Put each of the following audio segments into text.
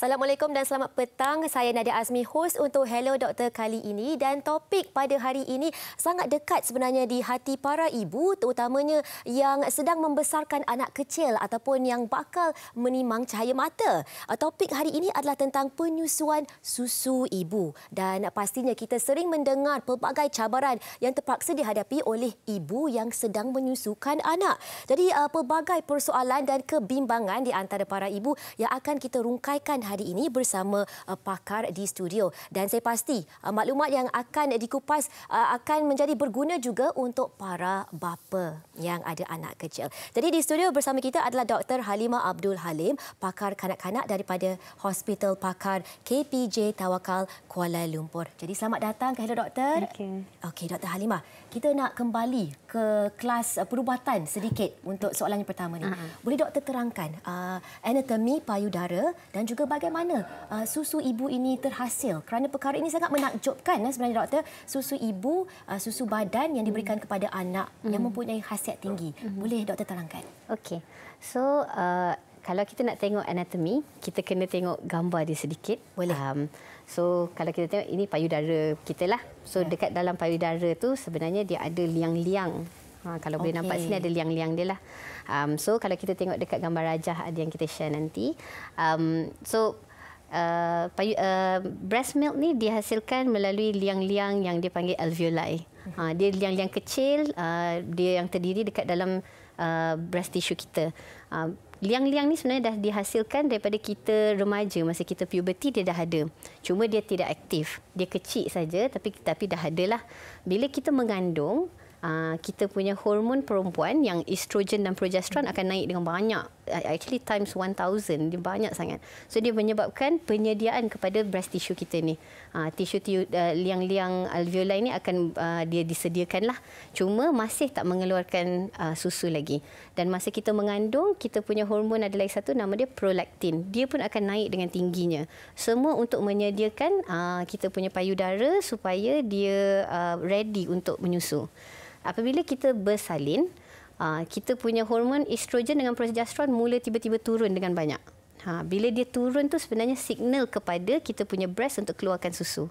Assalamualaikum dan selamat petang. Saya Nadia Azmi, host untuk Hello Doktor kali ini, dan topik pada hari ini sangat dekat sebenarnya di hati para ibu, terutamanya yang sedang membesarkan anak kecil ataupun yang bakal menimang cahaya mata. Topik hari ini adalah tentang penyusuan susu ibu, dan pastinya kita sering mendengar pelbagai cabaran yang terpaksa dihadapi oleh ibu yang sedang menyusukan anak. Jadi pelbagai persoalan dan kebimbangan di antara para ibu yang akan kita rungkaikan hari ini bersama pakar di studio. Dan saya pasti maklumat yang akan dikupas akan menjadi berguna juga untuk para bapa yang ada anak kecil. Jadi di studio bersama kita adalah Dr. Halimah Abdul Halim, pakar kanak-kanak daripada Hospital Pakar KPJ Tawakal, Kuala Lumpur. Jadi selamat datang ke Hello Doktor. Okey, Dr. Halimah, kita nak kembali ke kelas perubatan sedikit untuk soalan yang pertama ni. Boleh doktor terangkan anatomi payudara dan juga bagaimana susu ibu ini terhasil? Kerana perkara ini sangat menakjubkan sebenarnya doktor. Susu ibu, susu badan yang diberikan kepada anak yang mempunyai khasiat tinggi. Boleh doktor terangkan? Okey. So kalau kita nak tengok anatomi, kita kena tengok gambar dia sedikit. Boleh. So kalau kita tengok ini payudara kita lah. So dekat dalam payudara tu sebenarnya dia ada liang-liang. Kalau boleh nampak sini ada liang-liang dia lah. So kalau kita tengok dekat gambar rajah ada yang kita share nanti. Breast milk ni dihasilkan melalui liang-liang yang dipanggil alveoli. Dia liang-liang kecil, dia yang terdiri dekat dalam breast tissue kita. Liang-liang ni sebenarnya dah dihasilkan daripada kita remaja, masa kita puberty dia dah ada. Cuma dia tidak aktif. Dia kecil saja tapi dah ada lah. Bila kita mengandung, kita punya hormon perempuan yang estrogen dan progesteron akan naik dengan banyak. Actually times 1000, dia banyak sangat. So dia menyebabkan penyediaan kepada breast tissue kita ni. Liang-liang alveoli ni akan dia disediakanlah. Cuma masih tak mengeluarkan susu lagi. Dan masa kita mengandung, kita punya hormon ada lagi satu, nama dia prolaktin. Dia pun akan naik dengan tingginya. Semua untuk menyediakan kita punya payudara supaya dia ready untuk menyusu. Apabila kita bersalin, kita punya hormon estrogen dengan progesteron mula tiba-tiba turun dengan banyak. Bila dia turun tu sebenarnya signal kepada kita punya breast untuk keluarkan susu.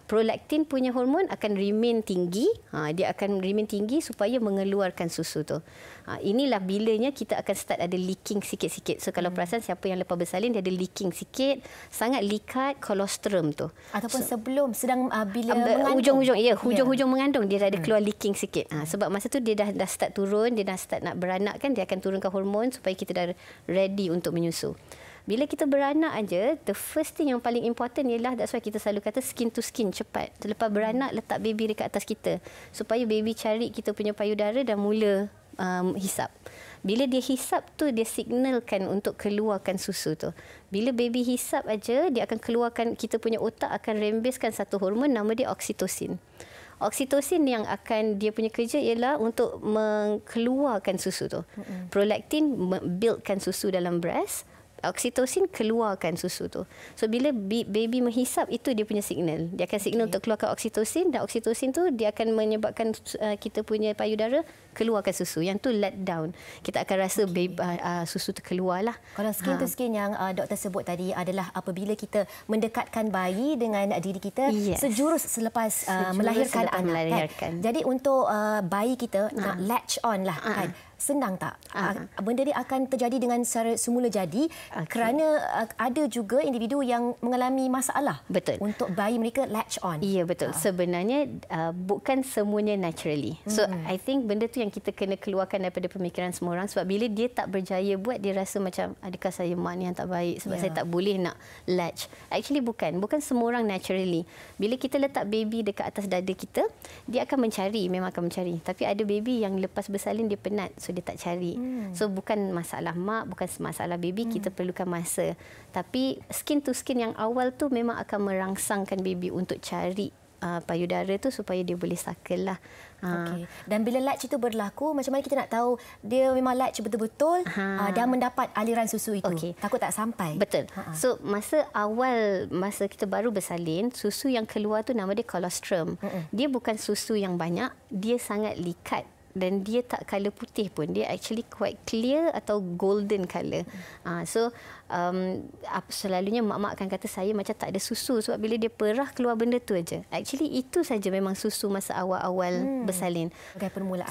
Prolaktin punya hormon akan remain tinggi. Dia akan remain tinggi supaya mengeluarkan susu tu. Inilah bilanya kita akan start ada leaking sikit-sikit. So kalau perasan siapa yang lepas bersalin dia ada leaking sikit, sangat likat kolostrum tu. Ataupun sebelum sedang bila mengandung. Hujung-hujung mengandung dia ada keluar leaking sikit. Sebab masa tu dia dah start turun, dia dah start nak beranak kan, dia akan turunkan hormon supaya kita dah ready untuk menyusu. Bila kita beranak aja, the first thing yang paling important ialah, that's why kita selalu kata skin to skin, cepat. Selepas beranak, letak baby dekat atas kita. Supaya baby cari kita punya payudara dan mula hisap. Bila dia hisap tu, dia signalkan untuk keluarkan susu tu. Bila baby hisap aja, dia akan keluarkan, kita punya otak akan rembeskan satu hormon, nama dia oksitosin. Oksitosin yang akan dia punya kerja ialah untuk mengeluarkan susu tu. Prolaktin buildkan susu dalam breast. Oksitosin keluarkan susu tu. So bila baby menghisap, itu dia punya signal. Dia akan signal untuk keluarkan oksitosin, dan oksitosin tu dia akan menyebabkan kita punya payudara keluarkan susu. Yang tu let down. Kita akan rasa baby, susu tu keluar lah. Kalau skin to skin yang doktor sebut tadi adalah apabila kita mendekatkan bayi dengan diri kita sejurus selepas melahirkan anak. Kan? Jadi untuk bayi kita nak latch on lah kan. Senang tak? Benda ni akan terjadi dengan secara semula jadi kerana ada juga individu yang mengalami masalah. Betul. Untuk bayi mereka latch on. Ya, betul. Sebenarnya bukan semuanya naturally. So I think benda tu yang kita kena keluarkan daripada pemikiran semua orang, sebab bila dia tak berjaya buat, dia rasa macam adakah saya mak ni yang tak baik sebab saya tak boleh nak latch. Actually bukan semua orang naturally. Bila kita letak baby dekat atas dada kita, dia akan mencari, memang akan mencari. Tapi ada baby yang lepas bersalin dia penat, so dia tak cari. So bukan masalah mak, bukan masalah baby, kita perlukan masa. Tapi skin to skin yang awal tu memang akan merangsangkan baby untuk cari payudara tu supaya dia boleh suckle lah. Dan bila latch itu berlaku, macam mana kita nak tahu dia memang latch betul-betul dan mendapat aliran susu itu? Takut tak sampai. Betul. So masa awal, masa kita baru bersalin, susu yang keluar tu nama dia colostrum. Dia bukan susu yang banyak, dia sangat likat. Dan dia tak colour putih pun, dia actually quite clear atau golden colour. So selalunya mak-mak akan kata saya macam tak ada susu sebab bila dia perah keluar benda tu aja. Actually itu saja memang susu masa awal-awal bersalin.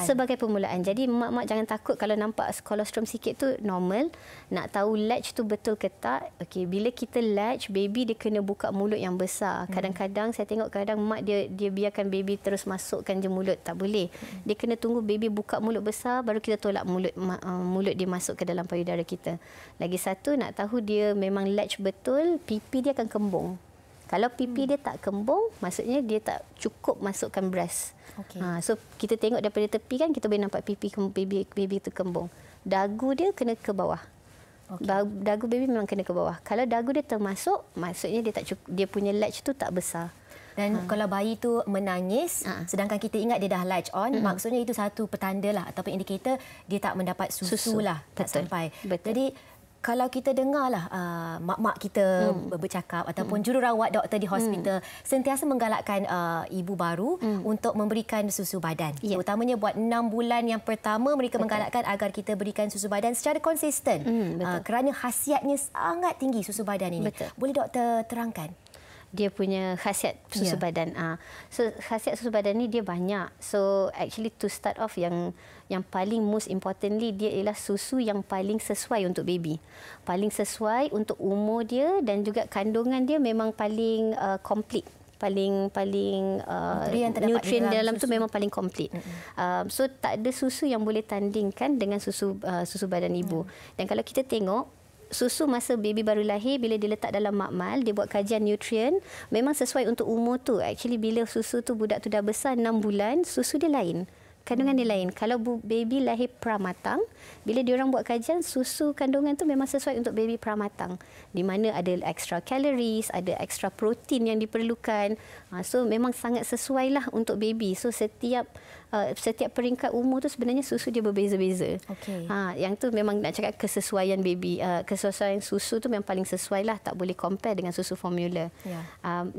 Sebagai permulaan. Jadi mak-mak jangan takut kalau nampak kolostrum sikit tu normal. Nak tahu latch tu betul ke tak? Okey, bila kita latch, baby dia kena buka mulut yang besar. Kadang-kadang saya tengok kadang mak dia biarkan baby terus masukkan je mulut, tak boleh. Dia kena tunggu baby buka mulut besar baru kita tolak mulut dia masuk ke dalam payudara kita. Lagi satu, nak tahu dia memang latch betul, pipi dia akan kembung. Kalau pipi dia tak kembung, maksudnya dia tak cukup masukkan breast. So kita tengok daripada tepi kan, kita boleh nampak pipi baby tu kembung. Dagu dia kena ke bawah. Dagu baby memang kena ke bawah. Kalau dagu dia termasuk, maksudnya dia punya latch tu tak besar. Dan kalau bayi tu menangis, sedangkan kita ingat dia dah latch on, maksudnya itu satu petanda lah ataupun indikator dia tak mendapat susu lah, tak sampai. Jadi kalau kita dengarlah mak-mak kita bercakap ataupun jururawat doktor di hospital sentiasa menggalakkan ibu baru untuk memberikan susu badan. Terutamanya buat 6 bulan yang pertama mereka menggalakkan agar kita berikan susu badan secara konsisten. Kerana khasiatnya sangat tinggi susu badan ini. Boleh doktor terangkan? Dia punya khasiat susu badan. So khasiat susu badan ni dia banyak. So actually to start off yang paling most importantly dia ialah susu yang paling sesuai untuk baby. Paling sesuai untuk umur dia dan juga kandungan dia memang paling complete. Paling nutrien dalam tu memang paling komplit. So tak ada susu yang boleh tandingkan dengan susu badan ibu. Dan kalau kita tengok susu masa baby baru lahir, bila dia letak dalam makmal, dia buat kajian nutrien, memang sesuai untuk umur tu. Actually bila susu tu budak tu dah besar 6 bulan, susu dia lain. Kandungan dia lain. Kalau baby lahir pramatang, bila diorang buat kajian, susu kandungan tu memang sesuai untuk baby pramatang. Di mana ada extra calories, ada extra protein yang diperlukan. So memang sangat sesuai lah untuk baby. So setiap peringkat umur tu sebenarnya susu dia berbeza-beza. Yang tu memang nak cakap kesesuaian baby, kesesuaian susu tu memang paling sesuai lah. Tak boleh compare dengan susu formula.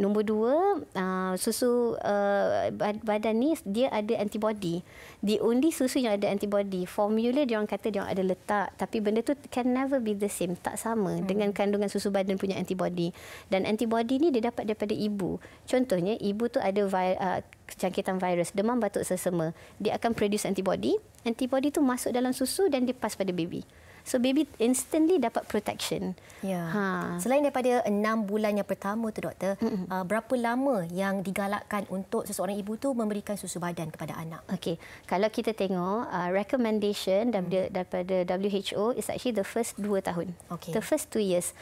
Nombor 2, susu badan ni dia ada antibody. The only susu yang ada antibody. Formula dia orang kata dia orang ada letak, tapi benda tu can never be the same, tak sama dengan kandungan susu badan punya antibody. Dan antibody ni dia dapat daripada ibu. Contohnya ibu tu ada jangkitan virus, demam, batuk, sesama. Dia akan produce antibody. Antibody tu masuk dalam susu dan dia pass pada baby. So baby instantly dapat protection. Selain daripada 6 bulan yang pertama tu doktor, berapa lama yang digalakkan untuk seseorang ibu tu memberikan susu badan kepada anak? Okey, kalau kita tengok recommendation daripada WHO is actually the first 2 tahun. The first 2 years.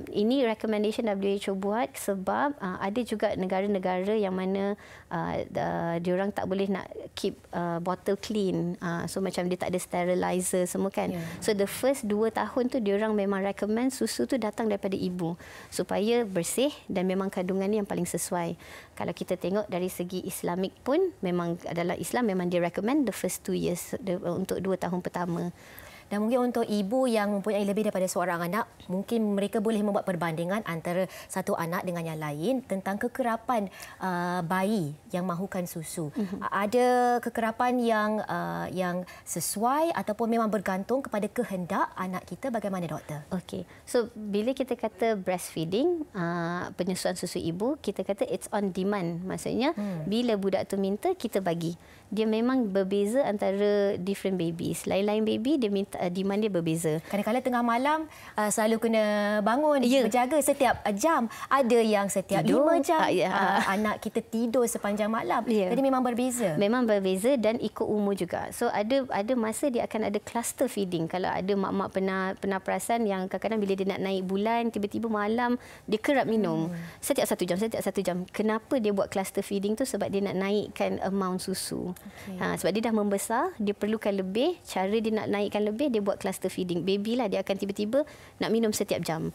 Ini recommendation WHO buat sebab ada juga negara-negara yang mana diorang tak boleh nak keep bottle clean. So macam dia tak ada sterilizer semua kan. So the first 2 tahun tu diorang memang recommend susu tu datang daripada ibu supaya bersih dan memang kandungannya yang paling sesuai. Kalau kita tengok dari segi Islamik pun memang adalah Islam memang dia recommend the first 2 years untuk 2 tahun pertama. Dan mungkin untuk ibu yang mempunyai lebih daripada seorang anak, mungkin mereka boleh membuat perbandingan antara satu anak dengan yang lain tentang kekerapan bayi yang mahukan susu. Ada kekerapan yang sesuai ataupun memang bergantung kepada kehendak anak kita, bagaimana doktor? Okey. So bila kita kata breastfeeding, penyusuan susu ibu, kita kata it's on demand. Maksudnya bila budak tu minta, kita bagi. Dia memang berbeza antara different babies. Lain-lain baby dia minta demand dia berbeza. Kadang-kadang tengah malam selalu kena bangun, berjaga setiap jam. Ada yang setiap 5 jam. Anak kita tidur sepanjang malam. Jadi memang berbeza. Memang berbeza dan ikut umur juga. So ada masa dia akan ada cluster feeding. Kalau ada mak-mak pernah perasan yang kadang-kadang bila dia nak naik bulan, tiba-tiba malam dia kerap minum. Setiap 1 jam. Kenapa dia buat cluster feeding tu? Sebab dia nak naikkan amount susu. Sebab dia dah membesar, dia perlukan lebih. Cara dia nak naikkan lebih, dia buat cluster feeding. Baby lah dia akan tiba-tiba nak minum setiap jam.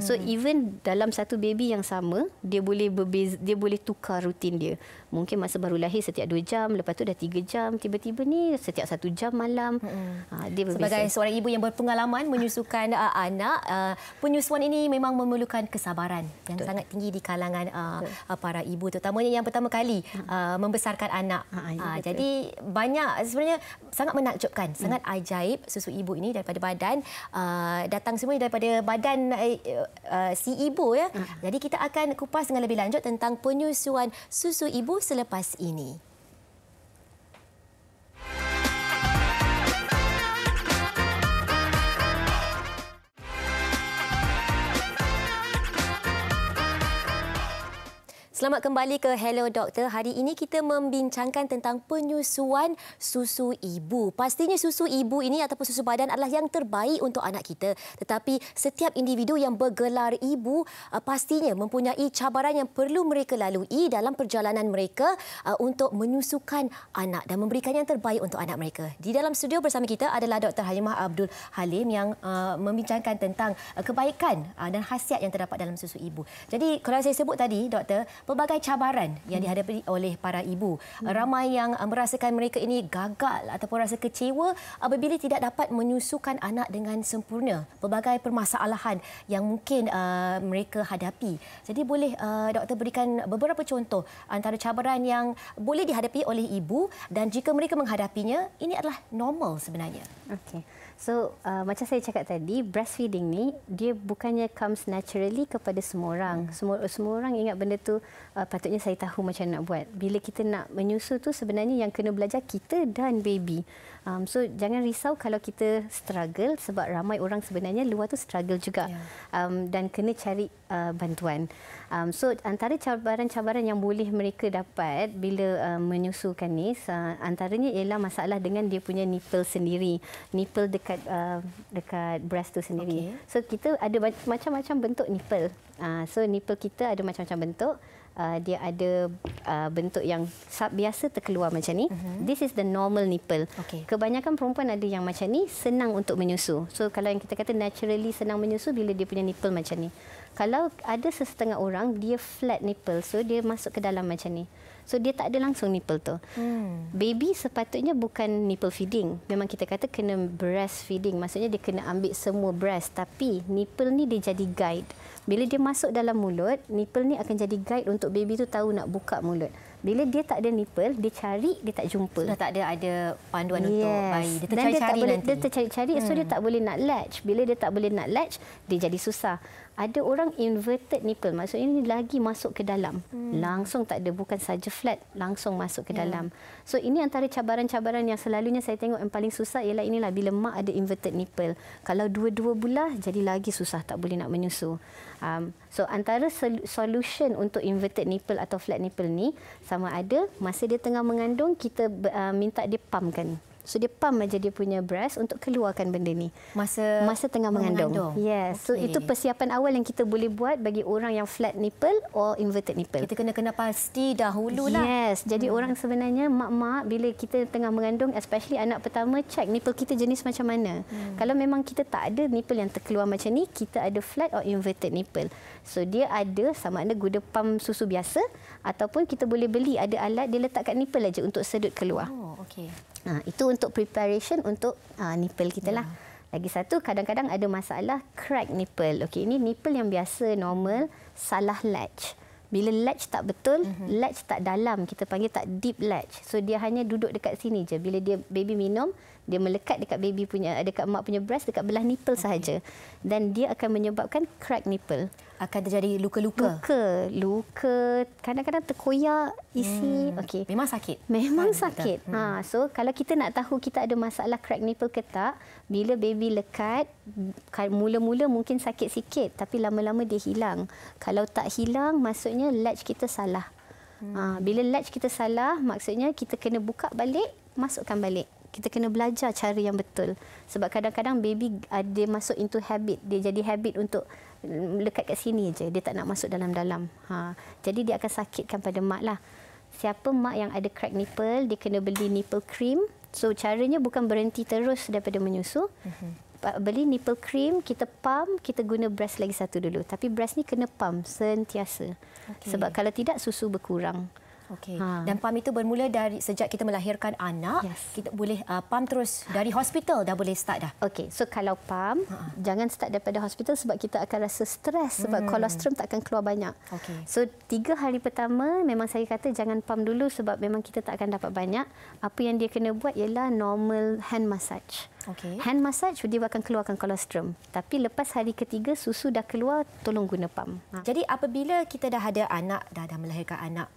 So even dalam satu baby yang sama, dia boleh berbeza, dia boleh tukar rutin dia. Mungkin masa baru lahir setiap 2 jam, lepas tu dah 3 jam, tiba-tiba ni setiap 1 jam malam. Dia berbeza. Sebagai seorang ibu yang berpengalaman menyusukan anak, penyusuan ini memang memerlukan kesabaran yang sangat tinggi di kalangan para ibu, terutamanya yang pertama kali membesarkan anak. Jadi banyak, sebenarnya sangat menakjubkan, sangat ajaib susu ibu ini daripada badan, datang semuanya daripada badan si ibu ya. Jadi kita akan kupas dengan lebih lanjut tentang penyusuan susu ibu selepas ini. Selamat kembali ke Hello Doktor. Hari ini kita membincangkan tentang penyusuan susu ibu. Pastinya susu ibu ini ataupun susu badan adalah yang terbaik untuk anak kita. Tetapi setiap individu yang bergelar ibu pastinya mempunyai cabaran yang perlu mereka lalui dalam perjalanan mereka untuk menyusukan anak dan memberikan yang terbaik untuk anak mereka. Di dalam studio bersama kita adalah Dr. Halimah Abdul Halim yang membincangkan tentang kebaikan dan khasiat yang terdapat dalam susu ibu. Jadi kalau saya sebut tadi, Doktor, pelbagai cabaran yang dihadapi oleh para ibu. Ramai yang merasakan mereka ini gagal ataupun rasa kecewa apabila tidak dapat menyusukan anak dengan sempurna. Pelbagai permasalahan yang mungkin mereka hadapi. Jadi boleh doktor berikan beberapa contoh antara cabaran yang boleh dihadapi oleh ibu dan jika mereka menghadapinya, ini adalah normal sebenarnya. Okey. So, macam saya cakap tadi, breastfeeding ni dia bukannya comes naturally kepada semua orang. Semua orang ingat benda tu patutnya saya tahu macam nak buat. Bila kita nak menyusu tu sebenarnya yang kena belajar kita dan baby. So, jangan risau kalau kita struggle sebab ramai orang sebenarnya luar tu struggle juga. Dan kena cari bantuan. So, antara cabaran-cabaran yang boleh mereka dapat bila menyusukan ni, antaranya ialah masalah dengan dia punya nipple sendiri. Nipple dekat breast tu sendiri. So kita ada macam-macam bentuk nipple. So nipple kita ada macam-macam bentuk. Dia ada bentuk yang biasa terkeluar macam ni. This is the normal nipple. Kebanyakan perempuan ada yang macam ni, senang untuk menyusu. So kalau yang kita kata naturally senang menyusu bila dia punya nipple macam ni. Kalau ada sesetengah orang dia flat nipple, so dia masuk ke dalam macam ni. So dia tak ada langsung nipple tu. Baby sepatutnya bukan nipple feeding. Memang kita kata kena breast feeding. Maksudnya dia kena ambil semua breast. Tapi nipple ni dia jadi guide. Bila dia masuk dalam mulut, nipple ni akan jadi guide untuk baby tu tahu nak buka mulut. Bila dia tak ada nipple, dia cari, dia tak jumpa. Sudah tak ada panduan untuk bayi. Dia tercari-cari nanti. Dia tercari-cari, so dia tak boleh nak latch. Bila dia tak boleh nak latch, dia jadi susah. Ada orang inverted nipple, maksudnya ini lagi masuk ke dalam. Langsung tak ada, bukan saja flat, langsung masuk ke dalam. So ini antara cabaran-cabaran yang selalunya saya tengok yang paling susah ialah inilah bila mak ada inverted nipple. Kalau dua-dua belah, jadi lagi susah, tak boleh nak menyusu. So antara solution untuk inverted nipple atau flat nipple ni sama ada masa dia tengah mengandung kita minta dia pumpkan. So dia pump aja dia punya breast untuk keluarkan benda ni masa tengah mengandung. Yes. So itu persiapan awal yang kita boleh buat bagi orang yang flat nipple or inverted nipple. Kita kena pasti dahululah. Yes. Jadi orang sebenarnya mak-mak bila kita tengah mengandung, especially anak pertama, check nipple kita jenis macam mana. Kalau memang kita tak ada nipple yang terkeluar macam ni, kita ada flat or inverted nipple. So dia ada sama ada guna pump susu biasa ataupun kita boleh beli ada alat dia letak kat nipple aja untuk sedut keluar. Oh, okey. Itu untuk preparation untuk nipple kita lah. Lagi satu, kadang-kadang ada masalah crack nipple. Okey, ini nipple yang biasa, normal, salah latch. Bila latch tak betul, latch tak dalam, kita panggil tak deep latch. So dia hanya duduk dekat sini je. Bila dia baby minum, dia melekat dekat baby punya, dekat mak punya breast, dekat belah nipple sahaja. Dan dia akan menyebabkan crack nipple. Akan terjadi luka-luka. Luka, kadang-kadang terkoyak isi. Okey. Memang sakit. Memang sakit. So kalau kita nak tahu kita ada masalah crack nipple ke tak, bila baby lekat, mula-mula mungkin sakit sikit, tapi lama-lama dia hilang. Kalau tak hilang, maksudnya latch kita salah. Bila latch kita salah, maksudnya kita kena buka balik, masukkan balik. Kita kena belajar cara yang betul. Sebab kadang-kadang baby dia masuk into habit. Dia jadi habit untuk lekat kat sini je. Dia tak nak masuk dalam-dalam. Jadi dia akan sakitkan pada mak lah. Siapa mak yang ada crack nipple, dia kena beli nipple cream. So caranya bukan berhenti terus daripada menyusu. Beli nipple cream, kita pump, kita guna breast lagi satu dulu. Tapi breast ni kena pump sentiasa. Sebab kalau tidak, susu berkurang. Okey. Dan pam itu bermula dari sejak kita melahirkan anak. Kita boleh pam terus dari hospital dah boleh start dah. Okey. So kalau pam jangan start daripada hospital sebab kita akan rasa stres sebab kolostrum tak akan keluar banyak. Okey. So 3 hari pertama memang saya kata jangan pam dulu sebab memang kita tak akan dapat banyak. Apa yang dia kena buat ialah normal hand massage. Okey. Hand massage dia akan keluarkan kolostrum. Tapi lepas hari ketiga susu dah keluar, tolong guna pam. Jadi apabila kita dah ada anak, dah melahirkan anak,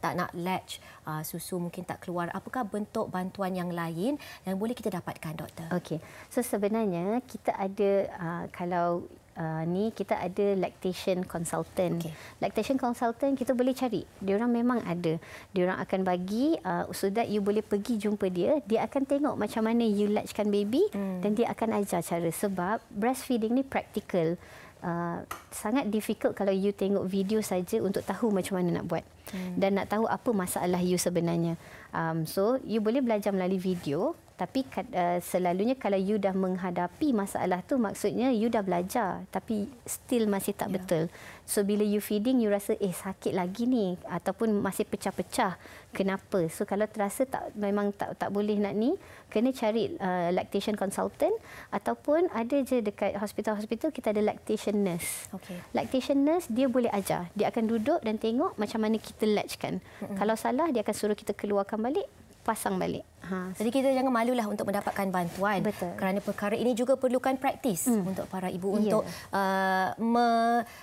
tak nak latch, susu mungkin tak keluar, apakah bentuk bantuan yang lain yang boleh kita dapatkan, doktor? Okey. So sebenarnya kita ada kita ada lactation consultant. Okay. Lactation consultant kita boleh cari. Diorang memang ada. Diorang akan bagi so that you boleh pergi jumpa dia. Dia akan tengok macam mana you latchkan baby dan dia akan ajar cara sebab breastfeeding ni practical. Sangat difficult kalau you tengok video saja untuk tahu macam mana nak buat dan nak tahu apa masalah you sebenarnya. So you boleh belajar melalui video tapi selalunya kalau you dah menghadapi masalah tu maksudnya you dah belajar tapi still masih tak betul. So bila you feeding you rasa sakit lagi ni ataupun masih pecah-pecah. Kenapa? So kalau terasa memang tak boleh nak ni, kena cari lactation consultant ataupun ada je dekat hospital-hospital kita ada lactation nurse. Okay. Lactation nurse dia boleh ajar. Dia akan duduk dan tengok macam mana kita latchkan. Kalau salah dia akan suruh kita keluarkan balik, pasang balik. Jadi kita jangan malulah untuk mendapatkan bantuan. Betul. Kerana perkara ini juga perlukan praktis untuk para ibu untuk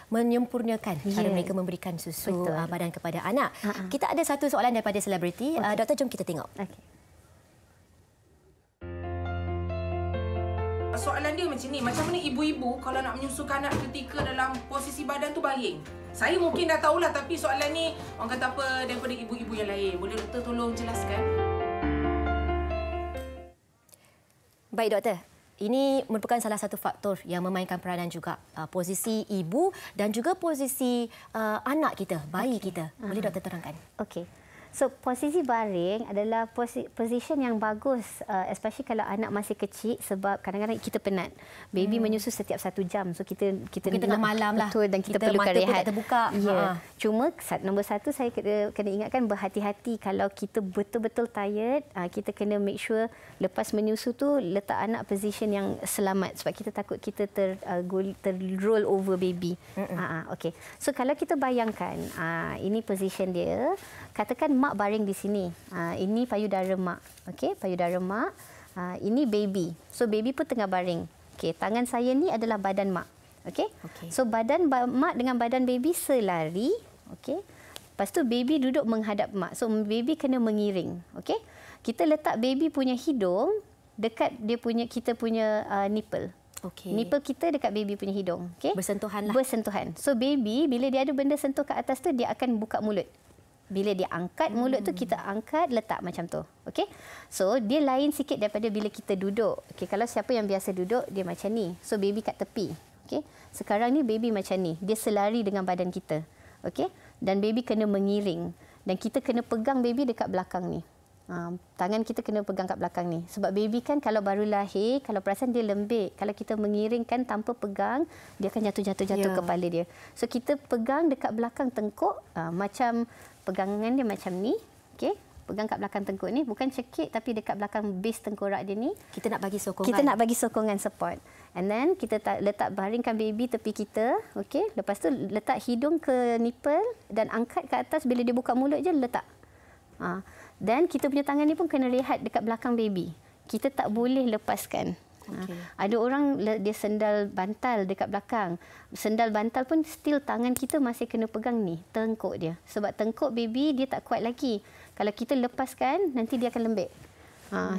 menyempurnakan cara mereka memberikan susu badan kepada anak. Kita ada satu soalan daripada selebriti. Doktor, jom kita tengok. Okay. Soalan dia macam ni, macam mana ibu-ibu kalau nak menyusukan anak ketika dalam posisi badan tu baring? Saya mungkin dah tahulah tapi soalan ni orang kata apa daripada ibu-ibu yang lain. Boleh doktor tolong jelaskan? Baik, doktor. Ini merupakan salah satu faktor yang memainkan peranan juga. Posisi ibu dan juga posisi anak kita, bayi kita. Boleh doktor terangkan? Okey. So, posisi baring adalah position yang bagus, especially kalau anak masih kecil sebab kadang-kadang kita penat. Baby menyusu setiap 1 jam. So, kita tengah malam lah. Betul, dan kita perlukan rehat. Tak terbuka. Ya. Cuma, nombor 1 saya kena ingatkan berhati-hati kalau kita betul-betul tired, kita kena make sure lepas menyusu tu letak anak position yang selamat sebab kita takut kita roll over baby. Okey. So, kalau kita bayangkan, ini position dia, katakan mak baring di sini. Ini payudara mak. Okey, payudara mak. Ini baby. So baby pun tengah baring. Okey, tangan saya ni adalah badan mak. Okey. So badan mak dengan badan baby selari. Okey. Lepas tu baby duduk menghadap mak. So baby kena mengiring. Okey. Kita letak baby punya hidung dekat kita punya nipple. Okay. Nipple kita dekat baby punya hidung. Okey. Bersentuhan lah. Bersentuhan. So baby bila dia ada benda sentuh kat atas tu dia akan buka mulut. Bila dia angkat mulut tu, kita angkat, letak macam tu. Okey? So, dia lain sikit daripada bila kita duduk. Okey, kalau siapa yang biasa duduk, dia macam ni. So, baby kat tepi. Okey? Sekarang ni, baby macam ni. Dia selari dengan badan kita. Okey? Dan baby kena mengiring. Dan kita kena pegang baby dekat belakang ni. Tangan kita kena pegang kat belakang ni. Sebab baby kan kalau baru lahir, kalau perasan dia lembik. Kalau kita mengiringkan tanpa pegang, dia akan jatuh kepala dia. So, kita pegang dekat belakang tengkuk, macam pegangan dia macam ni. Okey, pegang kat belakang tengkuk ni, bukan cekik tapi dekat belakang base tengkorak dia ni. Kita nak bagi sokongan. Kita nak bagi sokongan support. And then kita letak baringkan baby tepi kita. Okey, lepas tu letak hidung ke nipple dan angkat ke atas, bila dia buka mulut je letak. Dan kita punya tangan ni pun kena rehat dekat belakang baby. Kita tak boleh lepaskan. Okay. Ada orang dia sendal bantal dekat belakang. Sendal bantal pun still tangan kita masih kena pegang ni, tengkuk dia. Sebab tengkuk baby dia tak kuat lagi. Kalau kita lepaskan, nanti dia akan lembik.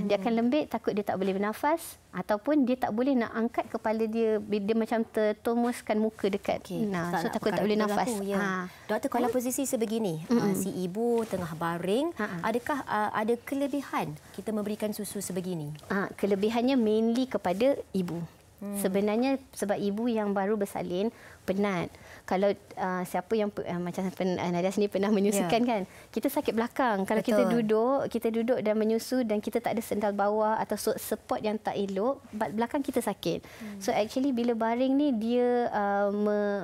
Dia akan lembik, takut dia tak boleh bernafas ataupun dia tak boleh nak angkat kepala dia, dia macam tertomuskan muka dekat. So takut tak boleh nafas. Doktor, kalau posisi sebegini, si ibu tengah baring, adakah ada kelebihan kita memberikan susu sebegini? Kelebihannya mainly kepada ibu. Sebenarnya sebab ibu yang baru bersalin penat. Kalau siapa yang macam Nadia sendiri pernah menyusukan kan, kita sakit belakang. Kalau kita duduk dan menyusu dan kita tak ada sendal bawah atau support yang tak elok, belakang kita sakit. So actually bila baring ni dia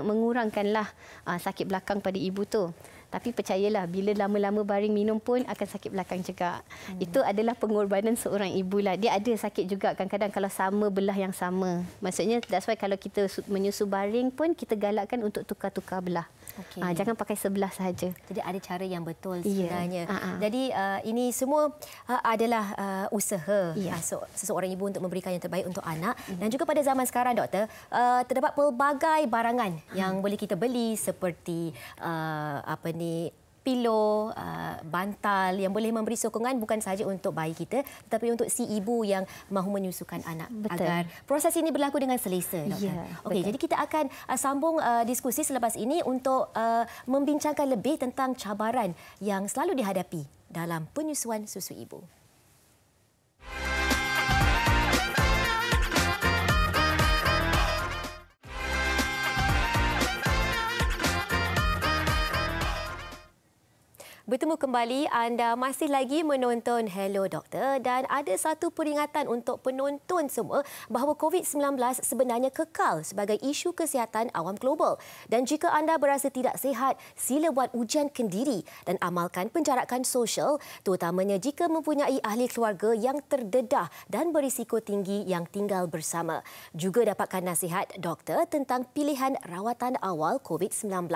mengurangkanlah sakit belakang pada ibu tu. Tapi percayalah, bila lama-lama baring minum pun akan sakit belakang juga. Itu adalah pengorbanan seorang ibu lah. Dia ada sakit juga kadang-kadang kalau sama belah yang sama. Maksudnya that's why kalau kita menyusu baring pun kita galakkan untuk tukar-tukar belah. Jangan pakai sebelah sahaja. Jadi ada cara yang betul sebenarnya. Jadi ini semua adalah usaha seseorang ibu untuk memberikan yang terbaik untuk anak. Dan juga pada zaman sekarang, doktor, terdapat pelbagai barangan yang boleh kita beli seperti pilo, bantal yang boleh memberi sokongan bukan sahaja untuk bayi kita tetapi untuk si ibu yang mahu menyusukan anak. Betul. Agar proses ini berlaku dengan selesa, doktor. Okey, jadi kita akan sambung diskusi selepas ini untuk membincangkan lebih tentang cabaran yang selalu dihadapi dalam penyusuan susu ibu. Bertemu kembali, anda masih lagi menonton Hello Doktor dan ada satu peringatan untuk penonton semua bahawa COVID-19 sebenarnya kekal sebagai isu kesihatan awam global. Dan jika anda berasa tidak sihat, sila buat ujian kendiri dan amalkan penjarakan sosial, terutamanya jika mempunyai ahli keluarga yang terdedah dan berisiko tinggi yang tinggal bersama. Juga dapatkan nasihat doktor tentang pilihan rawatan awal COVID-19.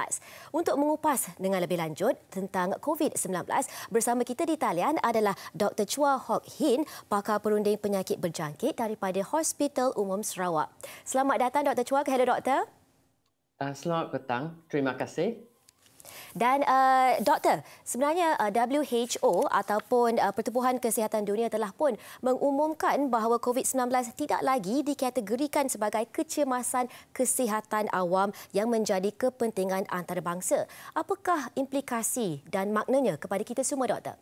Untuk mengupas dengan lebih lanjut tentang COVID-19, bersama kita di talian adalah Dr. Chua Hock Hin, pakar perunding penyakit berjangkit daripada Hospital Umum Sarawak. Selamat datang Dr. Chua ke Hello Doktor. Selamat petang, terima kasih. Dan doktor, sebenarnya WHO ataupun Pertubuhan Kesihatan Dunia telah pun mengumumkan bahawa COVID-19 tidak lagi dikategorikan sebagai kecemasan kesihatan awam yang menjadi kepentingan antarabangsa. Apakah implikasi dan maknanya kepada kita semua, doktor?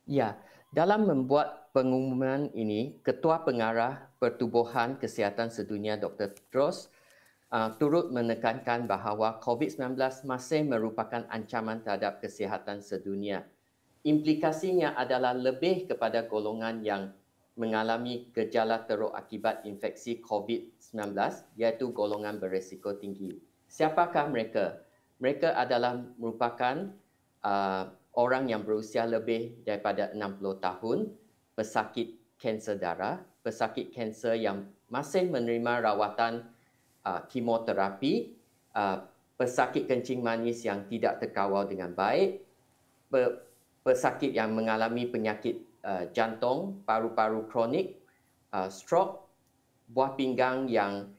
Ya, dalam membuat pengumuman ini, Ketua Pengarah Pertubuhan Kesihatan Sedunia Dr. Tedros turut menekankan bahawa COVID-19 masih merupakan ancaman terhadap kesihatan sedunia. Implikasinya adalah lebih kepada golongan yang mengalami gejala teruk akibat infeksi COVID-19, iaitu golongan berisiko tinggi. Siapakah mereka? Mereka adalah merupakan orang yang berusia lebih daripada 60 tahun, pesakit kanser darah, pesakit kanser yang masih menerima rawatan kemoterapi, pesakit kencing manis yang tidak terkawal dengan baik, pesakit yang mengalami penyakit jantung, paru-paru kronik, stroke, buah pinggang yang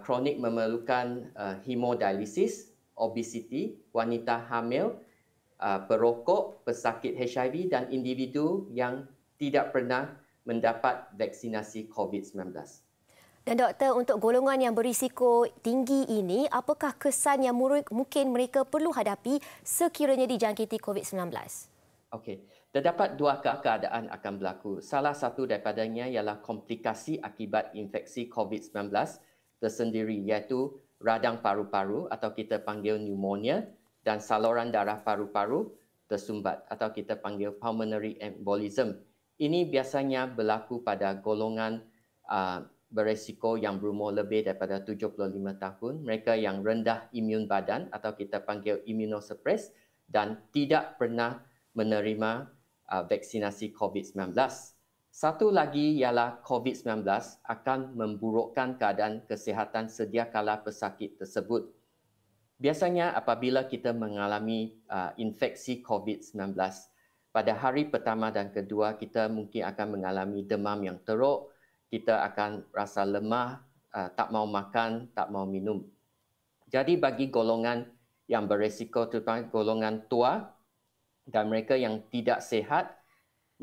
kronik memerlukan hemodialisis, obesiti, wanita hamil, perokok, pesakit HIV dan individu yang tidak pernah mendapat vaksinasi COVID-19. Dan doktor, untuk golongan yang berisiko tinggi ini, apakah kesan yang mungkin mereka perlu hadapi sekiranya dijangkiti COVID-19? Okey, terdapat dua keadaan akan berlaku. Salah satu daripadanya ialah komplikasi akibat infeksi COVID-19 tersendiri, iaitu radang paru-paru atau kita panggil pneumonia dan saluran darah paru-paru tersumbat atau kita panggil pulmonary embolism. Ini biasanya berlaku pada golongan berisiko yang berumur lebih daripada 75 tahun, mereka yang rendah imun badan atau kita panggil immunosuppressed dan tidak pernah menerima vaksinasi COVID-19. Satu lagi ialah COVID-19 akan memburukkan keadaan kesihatan sedia kala pesakit tersebut. Biasanya apabila kita mengalami infeksi COVID-19, pada hari pertama dan kedua kita mungkin akan mengalami demam yang teruk, kita akan rasa lemah, tak mau makan, tak mau minum. Jadi bagi golongan yang berisiko, terutama golongan tua dan mereka yang tidak sihat,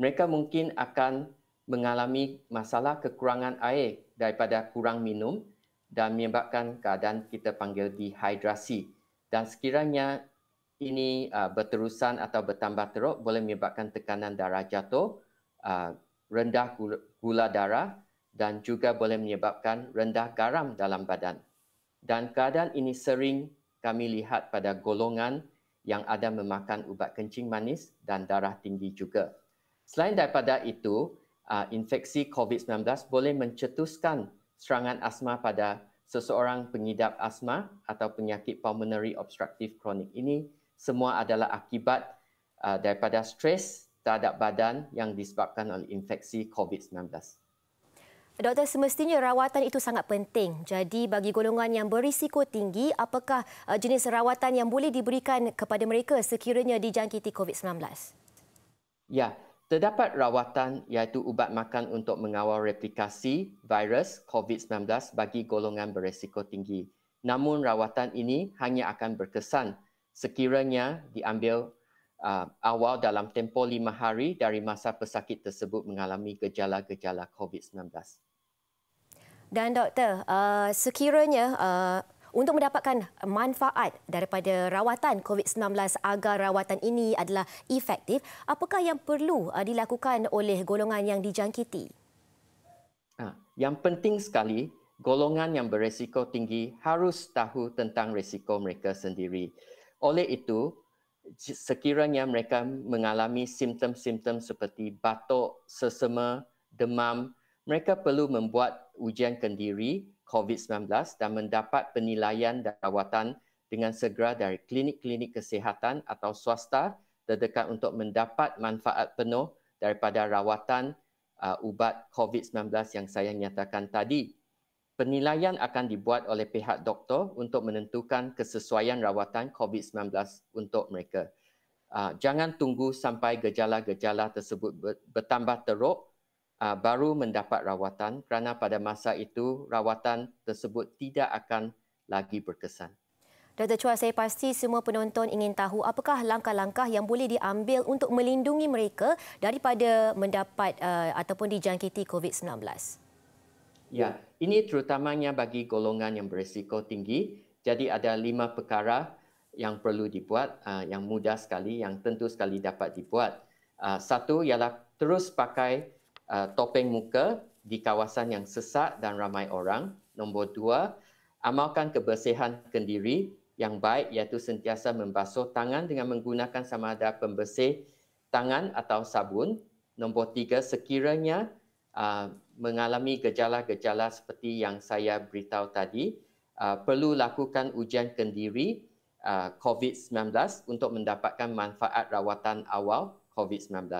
mereka mungkin akan mengalami masalah kekurangan air daripada kurang minum dan menyebabkan keadaan kita panggil dehidrasi. Dan sekiranya ini berterusan atau bertambah teruk, boleh menyebabkan tekanan darah jatuh, rendah gula darah, dan juga boleh menyebabkan rendah garam dalam badan. Dan keadaan ini sering kami lihat pada golongan yang ada memakan ubat kencing manis dan darah tinggi juga. Selain daripada itu, infeksi COVID-19 boleh mencetuskan serangan asma pada seseorang pengidap asma atau penyakit pulmonary obstructive chronic. Ini semua adalah akibat daripada stres terhadap badan yang disebabkan oleh infeksi COVID-19. Doktor, semestinya rawatan itu sangat penting. Jadi bagi golongan yang berisiko tinggi, apakah jenis rawatan yang boleh diberikan kepada mereka sekiranya dijangkiti COVID-19? Ya, terdapat rawatan iaitu ubat makan untuk mengawal replikasi virus COVID-19 bagi golongan berisiko tinggi. Namun rawatan ini hanya akan berkesan sekiranya diambil awal dalam tempoh 5 hari dari masa pesakit tersebut mengalami gejala-gejala COVID-19. Dan doktor, sekiranya untuk mendapatkan manfaat daripada rawatan COVID-19 agar rawatan ini adalah efektif, apakah yang perlu dilakukan oleh golongan yang dijangkiti? Yang penting sekali, golongan yang berisiko tinggi harus tahu tentang risiko mereka sendiri. Oleh itu, sekiranya mereka mengalami simptom-simptom seperti batuk, sesama, demam, mereka perlu membuat ujian kendiri COVID-19 dan mendapat penilaian dan rawatan dengan segera dari klinik-klinik kesihatan atau swasta terdekat untuk mendapat manfaat penuh daripada rawatan ubat COVID-19 yang saya nyatakan tadi. Penilaian akan dibuat oleh pihak doktor untuk menentukan kesesuaian rawatan COVID-19 untuk mereka. Jangan tunggu sampai gejala-gejala tersebut bertambah teruk baru mendapat rawatan kerana pada masa itu rawatan tersebut tidak akan lagi berkesan. Dr. Chua, saya pasti semua penonton ingin tahu apakah langkah-langkah yang boleh diambil untuk melindungi mereka daripada mendapat ataupun dijangkiti COVID-19. Ya, ini terutamanya bagi golongan yang berisiko tinggi. Jadi ada 5 perkara yang perlu dibuat, yang mudah sekali, yang tentu sekali dapat dibuat. Satu ialah terus pakai topeng muka di kawasan yang sesak dan ramai orang. Nombor 2, amalkan kebersihan kendiri yang baik iaitu sentiasa membasuh tangan dengan menggunakan sama ada pembersih tangan atau sabun. Nombor 3, sekiranya mengalami gejala-gejala seperti yang saya beritahu tadi, perlu lakukan ujian kendiri COVID-19 untuk mendapatkan manfaat rawatan awal COVID-19.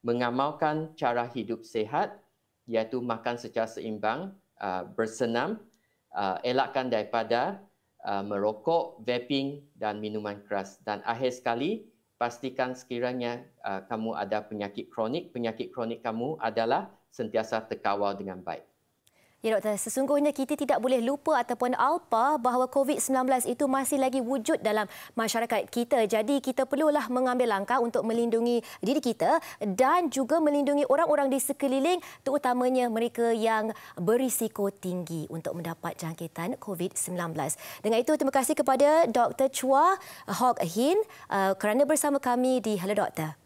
Mengamalkan cara hidup sihat iaitu makan secara seimbang, bersenam, elakkan daripada merokok, vaping dan minuman keras. Dan akhir sekali, pastikan sekiranya kamu ada penyakit kronik kamu adalah sentiasa terkawal dengan baik. Ya doktor, sesungguhnya kita tidak boleh lupa ataupun alpa bahawa COVID-19 itu masih lagi wujud dalam masyarakat kita. Jadi kita perlulah mengambil langkah untuk melindungi diri kita dan juga melindungi orang-orang di sekeliling, terutamanya mereka yang berisiko tinggi untuk mendapat jangkitan COVID-19. Dengan itu, terima kasih kepada Dr. Chua Hock Hin kerana bersama kami di Hello Doktor.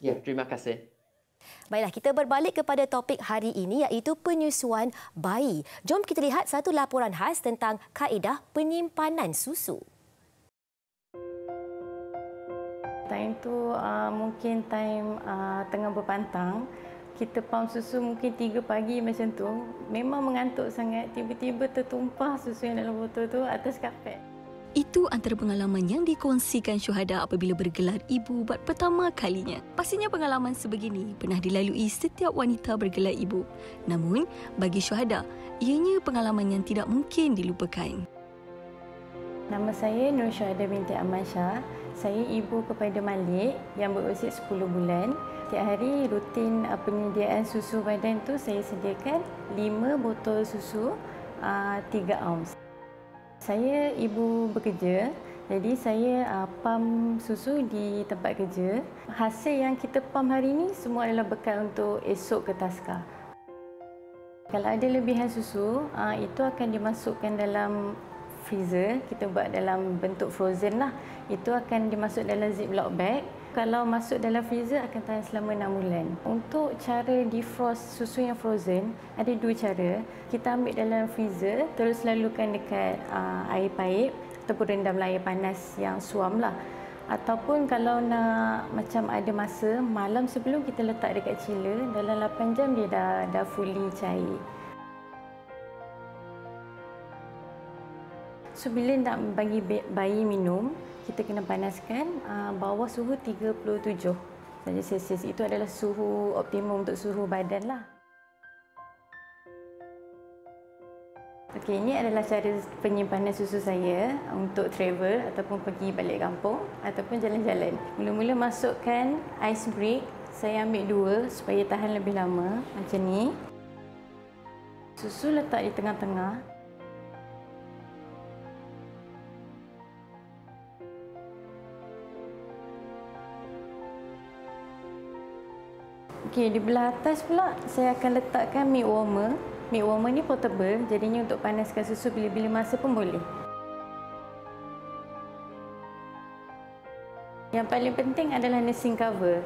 Ya, terima kasih. Baiklah, kita berbalik kepada topik hari ini iaitu penyusuan bayi. Jom kita lihat satu laporan khas tentang kaedah penyimpanan susu. Time tu mungkin time tengah berpantang. Kita pump susu mungkin 3 pagi macam tu. Memang mengantuk sangat. Tiba-tiba tertumpah susu yang dalam botol tu atas kapet. Itu antara pengalaman yang dikongsikan syuhada apabila bergelar ibu buat pertama kalinya. Pastinya pengalaman sebegini pernah dilalui setiap wanita bergelar ibu. Namun, bagi syuhada, ianya pengalaman yang tidak mungkin dilupakan. Nama saya Nur Syuhada binti Amansyah. Saya ibu kepada Malik yang berusia 10 bulan. Setiap hari rutin penyediaan susu badan tu saya sediakan 5 botol susu 3 ounce. Saya ibu bekerja, jadi saya pump susu di tempat kerja. Hasil yang kita pump hari ini semua adalah bekal untuk esok ke taska. Kalau ada lebihan susu, itu akan dimasukkan dalam freezer. Kita buat dalam bentuk frozen lah. Itu akan dimasuk dalam ziplock bag. Kalau masuk dalam freezer akan tahan selama 6 bulan. Untuk cara defrost susu yang frozen, ada 2 cara. Kita ambil dalam freezer, terus lalukan dekat air paip ataupun rendam air panas yang suam lah. Ataupun kalau nak macam ada masa, malam sebelum kita letak dekat chiller, dalam 8 jam dia dah fully cair. So bila nak bagi bayi minum, kita kena panaskan bawah suhu 37 darjah Celsius. Itu adalah suhu optimum untuk suhu badan lah. Okey, ini adalah cara penyimpanan susu saya untuk travel ataupun pergi balik kampung ataupun jalan-jalan. Mula-mula masukkan ice brick. Saya ambil 2 supaya tahan lebih lama. Macam ni. Susu letak di tengah-tengah. Okey, di belah atas pula saya akan letakkan milk warmer. Milk warmer ni portable, jadinya untuk panaskan susu bila-bila masa pun boleh. Yang paling penting adalah nursing cover.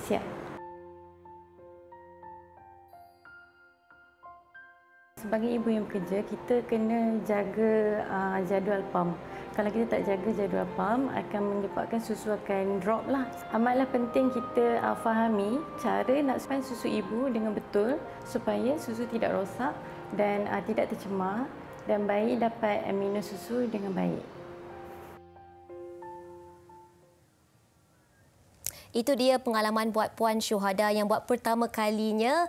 Siap. Sebagai ibu yang bekerja, kita kena jaga jadual pam. Kalau kita tak jaga jadual pam, akan menyebabkan susu akan drop lah. Amatlah penting kita fahami cara nak simpan susu ibu dengan betul supaya susu tidak rosak dan tidak tercemar dan bayi dapat minum susu dengan baik. Itu dia pengalaman buat Puan Syuhada yang buat pertama kalinya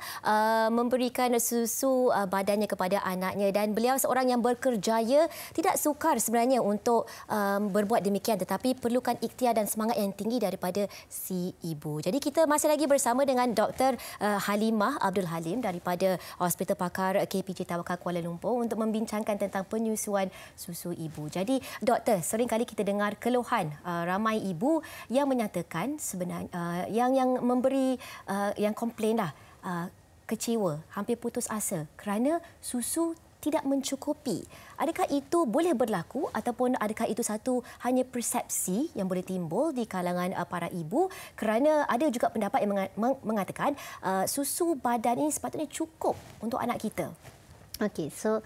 memberikan susu badannya kepada anaknya, dan beliau seorang yang berkerjaya, tidak sukar sebenarnya untuk berbuat demikian, tetapi perlukan ikhtiar dan semangat yang tinggi daripada si ibu. Jadi kita masih lagi bersama dengan Dr. Halimah Abdul Halim daripada Hospital Pakar KPJ Tawakal Kuala Lumpur untuk membincangkan tentang penyusuan susu ibu. Jadi doktor, sering kali kita dengar keluhan ramai ibu yang menyatakan sebenarnya yang memberi yang komplainlah kecewa, hampir putus asa kerana susu tidak mencukupi. Adakah itu boleh berlaku ataupun adakah itu satu hanya persepsi yang boleh timbul di kalangan para ibu, kerana ada juga pendapat yang mengatakan susu badan ini sepatutnya cukup untuk anak kita. Okey, so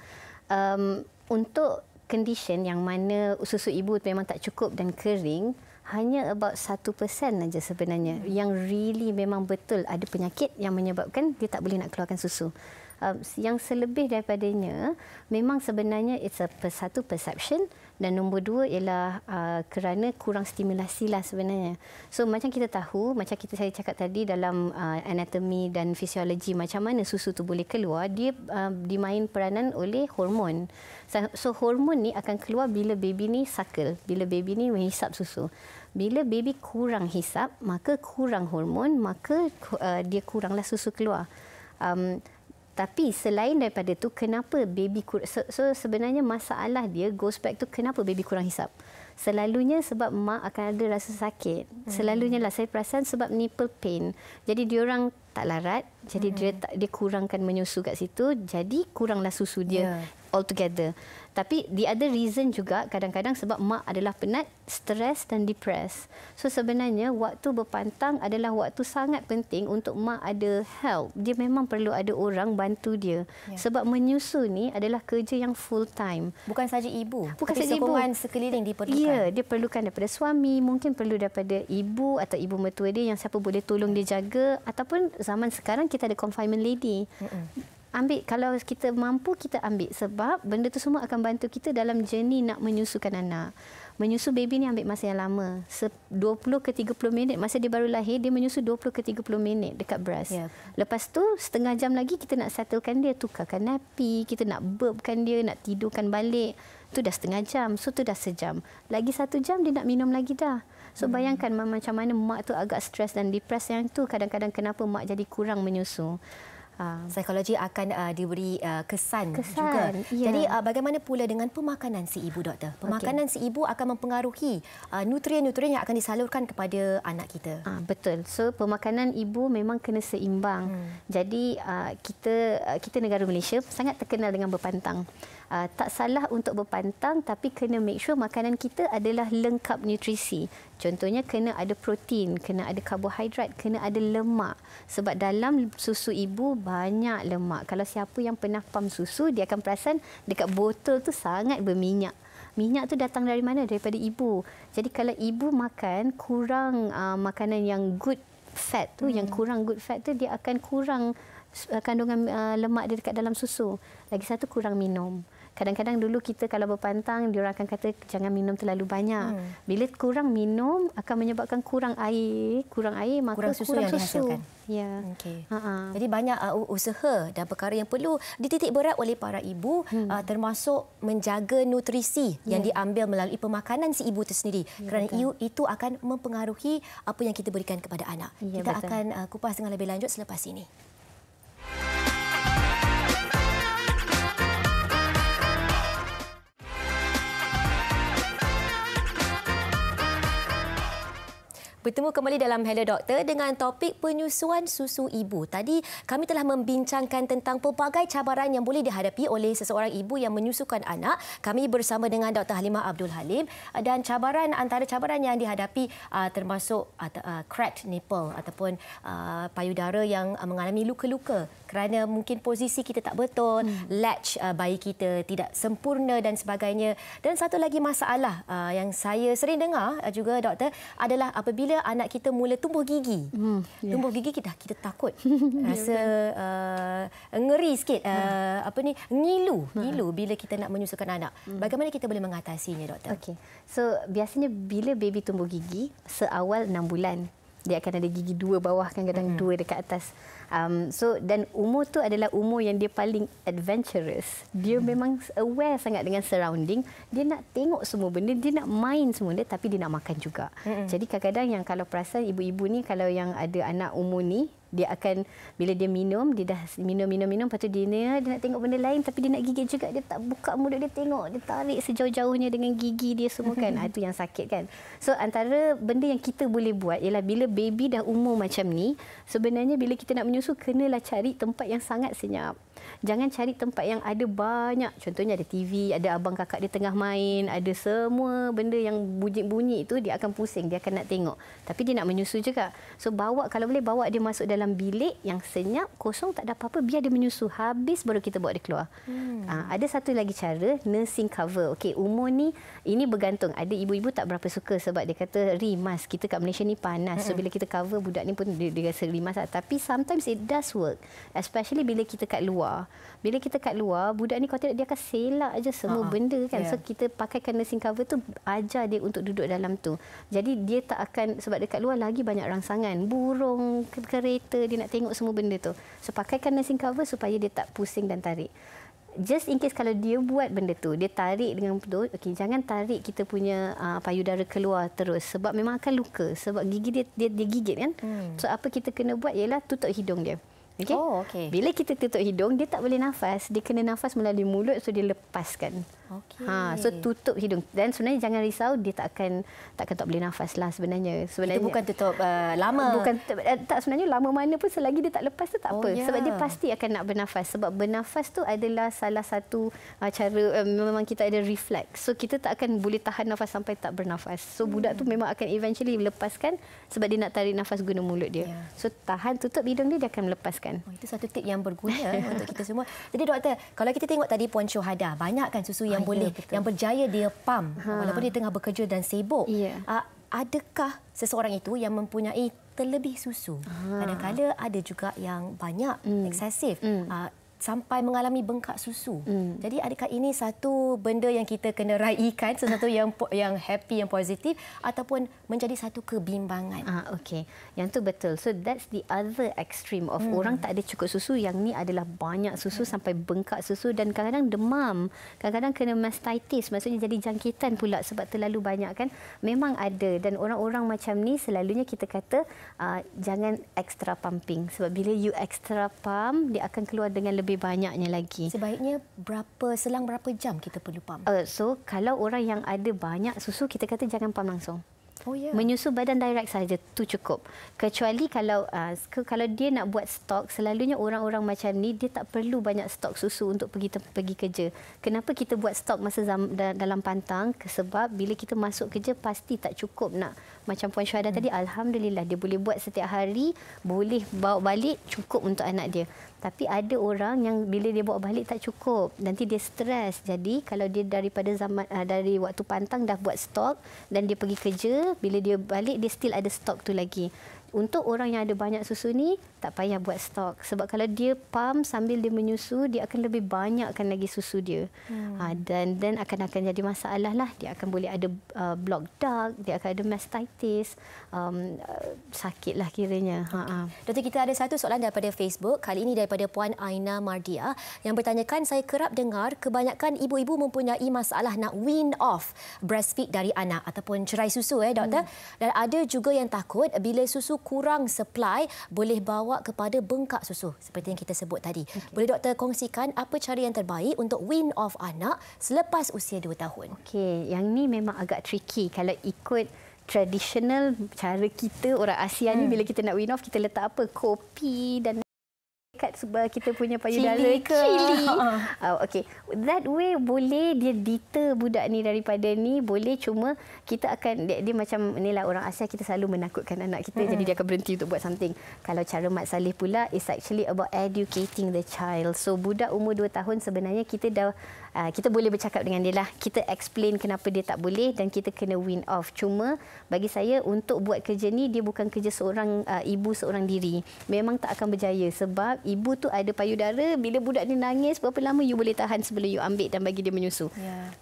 untuk condition yang mana susu ibu memang tak cukup dan kering, hanya about 1% saja sebenarnya yang really memang betul ada penyakit yang menyebabkan dia tak boleh nak keluarkan susu. Yang selebih daripadanya memang sebenarnya satu perception, dan nombor 2 ialah kerana kurang stimulasi lah sebenarnya. So macam kita tahu, macam saya cakap tadi dalam anatomi dan fisiologi macam mana susu tu boleh keluar, dia dimain peranan oleh hormon. So hormon ni akan keluar bila baby ni suckle, bila baby ni menghisap susu. Bila baby kurang hisap, maka kurang hormon, maka dia kuranglah susu keluar. Tapi selain daripada itu, kenapa baby kurang? So sebenarnya masalah dia goes back to kenapa baby kurang hisap. Selalunya sebab mak akan ada rasa sakit. Selalunya lah saya perasan sebab nipple pain. Jadi diorang tak larat, jadi dia kurangkan menyusu kat situ, jadi kuranglah susu dia altogether. Tapi the other reason juga kadang-kadang sebab mak adalah penat, stres dan depressed. So sebenarnya waktu berpantang adalah waktu sangat penting untuk mak ada help. Dia memang perlu ada orang bantu dia. Sebab menyusu ni adalah kerja yang full time. Bukan saja ibu, bukan saja ibu, sokongan sekeliling diperlukan. Ya, dia perlukan daripada suami, mungkin perlu daripada ibu atau ibu mertua dia yang siapa boleh tolong dia jaga, ataupun zaman sekarang kita ada confinement lady. Ambil, kalau kita mampu kita ambil, sebab benda tu semua akan bantu kita dalam journey nak menyusukan anak. Menyusu baby ni ambil masa yang lama. 20 ke 30 minit masa dia baru lahir, dia menyusu 20 ke 30 minit dekat breast. Lepas tu setengah jam lagi kita nak settlekan dia, tukarkan napi, kita nak burpkan dia, nak tidurkan balik. Tu dah setengah jam, so tu dah sejam. Lagi 1 jam dia nak minum lagi dah. So bayangkan macam mana mak tu agak stres dan depres, yang tu kadang-kadang kenapa mak jadi kurang menyusu. Psikologi akan diberi kesan juga. Jadi bagaimana pula dengan pemakanan si ibu, doktor? Pemakanan si ibu akan mempengaruhi nutrien-nutrien yang akan disalurkan kepada anak kita. Betul. So pemakanan ibu memang kena seimbang. Jadi kita negara Malaysia sangat terkenal dengan berpantang. Tak salah untuk berpantang, tapi kena make sure makanan kita adalah lengkap nutrisi. Contohnya kena ada protein, kena ada karbohidrat, kena ada lemak. Sebab dalam susu ibu banyak lemak. Kalau siapa yang pernah pam susu, dia akan perasan dekat botol tu sangat berminyak. Minyak tu datang dari mana? Daripada ibu. Jadi kalau ibu makan kurang makanan yang good fat tu, yang kurang good fat tu, dia akan kurang kandungan lemak dia dekat dalam susu. Lagi satu, kurang minum. Kadang-kadang dulu kita kalau berpantang, diorang akan kata jangan minum terlalu banyak. Bila kurang minum akan menyebabkan kurang air maka kurang susu yang dihasilkan. Ya. Okey. Jadi banyak usaha dan perkara yang perlu dititik berat oleh para ibu, termasuk menjaga nutrisi yang diambil melalui pemakanan si ibu itu sendiri. Kerana itu akan mempengaruhi apa yang kita berikan kepada anak. Ya, Kita betul. akan kupas dengan lebih lanjut selepas ini. Bertemu kembali dalam Hello Doktor dengan topik penyusuan susu ibu. Tadi kami telah membincangkan tentang pelbagai cabaran yang boleh dihadapi oleh seseorang ibu yang menyusukan anak. Kami bersama dengan Dr. Halimah Abdul Halim, dan antara cabaran yang dihadapi termasuk cracked nipple ataupun payudara yang mengalami luka-luka kerana mungkin posisi kita tak betul, latch bayi kita tidak sempurna dan sebagainya. Dan satu lagi masalah yang saya sering dengar juga, doktor, adalah apabila anak kita mula tumbuh gigi. Tumbuh gigi kita takut. Rasa ngeri sikit, ngilu bila kita nak menyusukan anak. Bagaimana kita boleh mengatasinya, doktor? Okey. So biasanya bila baby tumbuh gigi seawal 6 bulan, dia akan ada gigi 2 bawah, kan kadang 2 dekat atas. Dan umur tu adalah umur yang dia paling adventurous. Dia memang aware sangat dengan surrounding. Dia nak tengok semua benda, dia nak main semua benda, tapi dia nak makan juga. Jadi kadang-kadang yang kalau perasan ibu-ibu ni, kalau yang ada anak umur ni, dia akan bila dia minum, dia dah minum, lepas tu dia nak tengok benda lain tapi dia nak gigit juga, dia tak buka mulut dia tengok, dia tarik sejauh-jauhnya dengan gigi dia semua, kan. Itu yang sakit, kan. So antara benda yang kita boleh buat ialah bila baby dah umur macam ni, sebenarnya bila kita nak menyusu, kenalah cari tempat yang sangat senyap. Jangan cari tempat yang ada banyak, contohnya ada TV, ada abang kakak dia tengah main, ada semua benda yang bunyi-bunyi itu, dia akan pusing, dia akan nak tengok. Tapi dia nak menyusu juga. So kalau boleh bawa dia masuk dalam bilik yang senyap, kosong, tak ada apa-apa, biar dia menyusu. Habis baru kita bawa dia keluar. Ada satu lagi cara, nursing cover. Okey, umur ni, ini bergantung. Ada ibu-ibu tak berapa suka sebab dia kata, rimas, kita kat Malaysia ni panas. So bila kita cover budak ni pun dia rasa rimas. Tapi sometimes it does work. Especially bila kita kat luar. Bila kita kat luar, budak ni kalau tidak, dia akan selak aja semua benda, kan. So kita pakaikan nursing cover tu, ajar dia untuk duduk dalam tu. Jadi dia tak akan, sebab dekat luar lagi banyak rangsangan, burung, kereta, dia nak tengok semua benda tu. So pakaikan nursing cover supaya dia tak pusing dan tarik. Just in case kalau dia buat benda tu, dia tarik dengan betul, okey, jangan tarik kita punya payudara keluar terus, sebab memang akan luka, sebab gigi dia gigit, kan. So apa kita kena buat ialah tutup hidung dia. Okay? Oh, okey. Bila kita tutup hidung, dia tak boleh nafas. Dia kena nafas melalui mulut, so dia lepaskan. Okey. So tutup hidung. Dan sebenarnya jangan risau, dia takkan tak boleh nafas lah sebenarnya. Itu bukan tutup lama. Bukan tak, sebenarnya lama mana pun selagi dia tak lepas tu tak apa. Ya. Sebab dia pasti akan nak bernafas. Sebab bernafas tu adalah salah satu cara, memang kita ada refleks. So kita tak akan boleh tahan nafas sampai tak bernafas. So budak tu memang akan eventually lepaskan sebab dia nak tarik nafas guna mulut dia. Ya. So tahan, tutup hidung dia akan melepaskan. Itu satu tip yang berguna untuk kita semua. Jadi doktor, kalau kita tengok tadi Puan Syuhada, banyak kan susu yang boleh, yang berjaya dia pump walaupun dia tengah bekerja dan sibuk. Adakah seseorang itu yang mempunyai terlebih susu? Kadang-kadang ada juga yang banyak, eksesif. Sampai mengalami bengkak susu. Jadi adakah ini satu benda yang kita kena raikan, sesuatu yang happy, yang positif, ataupun menjadi satu kebimbangan? Okey. Yang tu betul. So that's the other extreme of orang tak ada cukup susu. Yang ni adalah banyak susu sampai bengkak susu dan kadang-kadang demam. Kadang-kadang kena mastitis, maksudnya jadi jangkitan pula sebab terlalu banyak, kan. Memang ada, dan orang-orang macam ni selalunya kita kata jangan extra pumping. Sebab bila you extra pump, dia akan keluar dengan lebih banyaknya lagi. Sebaiknya selang berapa jam kita perlu pump? So kalau orang yang ada banyak susu, kita kata jangan pump langsung. Oh, ya. Menyusu badan direct saja tu cukup. Kecuali kalau dia nak buat stok, selalunya orang-orang macam ni dia tak perlu banyak stok susu untuk pergi kerja. Kenapa kita buat stok masa dalam pantang? Sebab bila kita masuk kerja pasti tak cukup nak. Macam Puan Syuhada tadi, alhamdulillah dia boleh buat setiap hari, boleh bawa balik, cukup untuk anak dia. Tapi ada orang yang bila dia bawa balik tak cukup, nanti dia stres. Jadi kalau dia dari waktu pantang dah buat stok dan dia pergi kerja, bila dia balik dia still ada stok tu lagi. untuk orang yang ada banyak susu ni, tak payah buat stok. Sebab kalau dia pump sambil dia menyusu, dia akan lebih banyakkan lagi susu dia. Dan akan jadi masalah lah. Dia akan boleh ada block duct, dia akan ada mastitis, sakit lah kiranya. Doktor, kita ada satu soalan daripada Facebook. Kali ini daripada Puan Aina Mardia yang bertanyakan, saya kerap dengar kebanyakan ibu-ibu mempunyai masalah nak wean off breastfeed dari anak ataupun cerai susu, doktor. Dan ada juga yang takut bila susu kurang supply boleh bawa kepada bengkak susu seperti yang kita sebut tadi. Boleh doktor kongsikan apa cara yang terbaik untuk wean off anak selepas usia 2 tahun? Okey, yang ni memang agak tricky kalau ikut tradisional cara kita orang Asia ni. Bila kita nak wean off, kita letak apa? Kopi dan kat sebab kita punya payudara cili. Okey, that way boleh dia deter budak ni daripada ni, boleh, cuma kita akan dia macam inilah orang Asia, kita selalu menakutkan anak kita jadi dia akan berhenti untuk buat something. Kalau cara Mat Saleh pula is actually about educating the child. So budak umur 2 tahun sebenarnya kita dah kita boleh bercakap dengan dia lah. Kita explain kenapa dia tak boleh dan kita kena wean off. Cuma bagi saya untuk buat kerja ni dia bukan kerja seorang ibu seorang diri. Memang tak akan berjaya sebab ibu tu ada payudara. Bila budak ni nangis, berapa lama you boleh tahan sebelum you ambil dan bagi dia menyusu?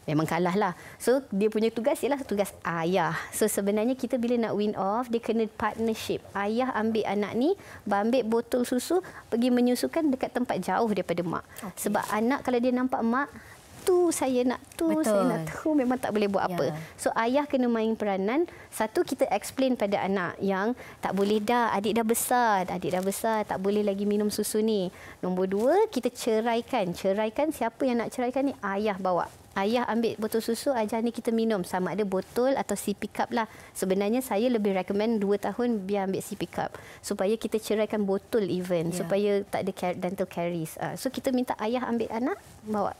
Memang kalah lah. So dia punya tugas ialah tugas ayah. So sebenarnya kita bila nak wean off, dia kena partnership. Ayah ambil anak ni, ambil botol susu, pergi menyusukan dekat tempat jauh daripada mak. Sebab anak kalau dia nampak mak, saya nak saya nak tu, memang tak boleh buat apa. So ayah kena main peranan. Satu, kita explain pada anak yang tak boleh dah, adik dah besar, tak boleh lagi minum susu ni. Nombor 2, kita ceraikan siapa yang nak ceraikan ni, ayah bawa. Ayah ambil botol susu, ajar ni kita minum, sama ada botol atau sippy cup lah. Sebenarnya saya lebih recommend 2 tahun biar ambil sippy cup supaya kita ceraikan botol supaya tak ada dental caries. So kita minta ayah ambil anak, bawa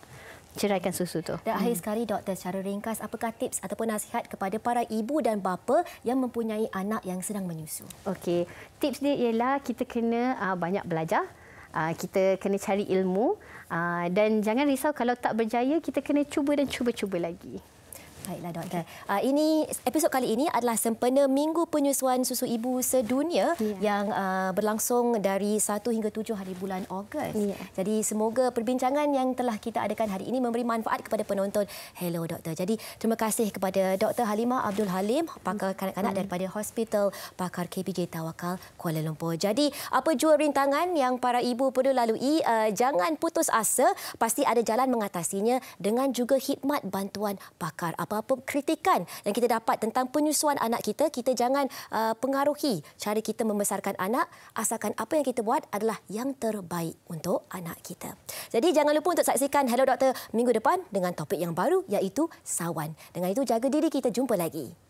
ceraikan susu tu. Dan akhir sekali doktor, secara ringkas, apakah tips ataupun nasihat kepada para ibu dan bapa yang mempunyai anak yang sedang menyusu? Okey, tips dia ialah kita kena banyak belajar. Kita kena cari ilmu dan jangan risau kalau tak berjaya, kita kena cuba dan cuba lagi. Baiklah doktor. Ini episod kali ini adalah sempena Minggu Penyusuan Susu Ibu Sedunia yang berlangsung dari 1 hingga 7 hari bulan Ogos. Jadi semoga perbincangan yang telah kita adakan hari ini memberi manfaat kepada penonton Hello Doktor. Jadi terima kasih kepada Dr. Halimah Abdul Halim, pakar kanak-kanak daripada Hospital Pakar KPJ Tawakal Kuala Lumpur. Jadi apa jua rintangan yang para ibu perlu lalui, jangan putus asa, pasti ada jalan mengatasinya dengan juga khidmat bantuan pakar. Apa-apa kritikan yang kita dapat tentang penyusuan anak kita, kita jangan pengaruhi cara kita membesarkan anak, asalkan apa yang kita buat adalah yang terbaik untuk anak kita. Jadi jangan lupa untuk saksikan Hello Doktor minggu depan dengan topik yang baru iaitu sawan. Dengan itu jaga diri, kita jumpa lagi.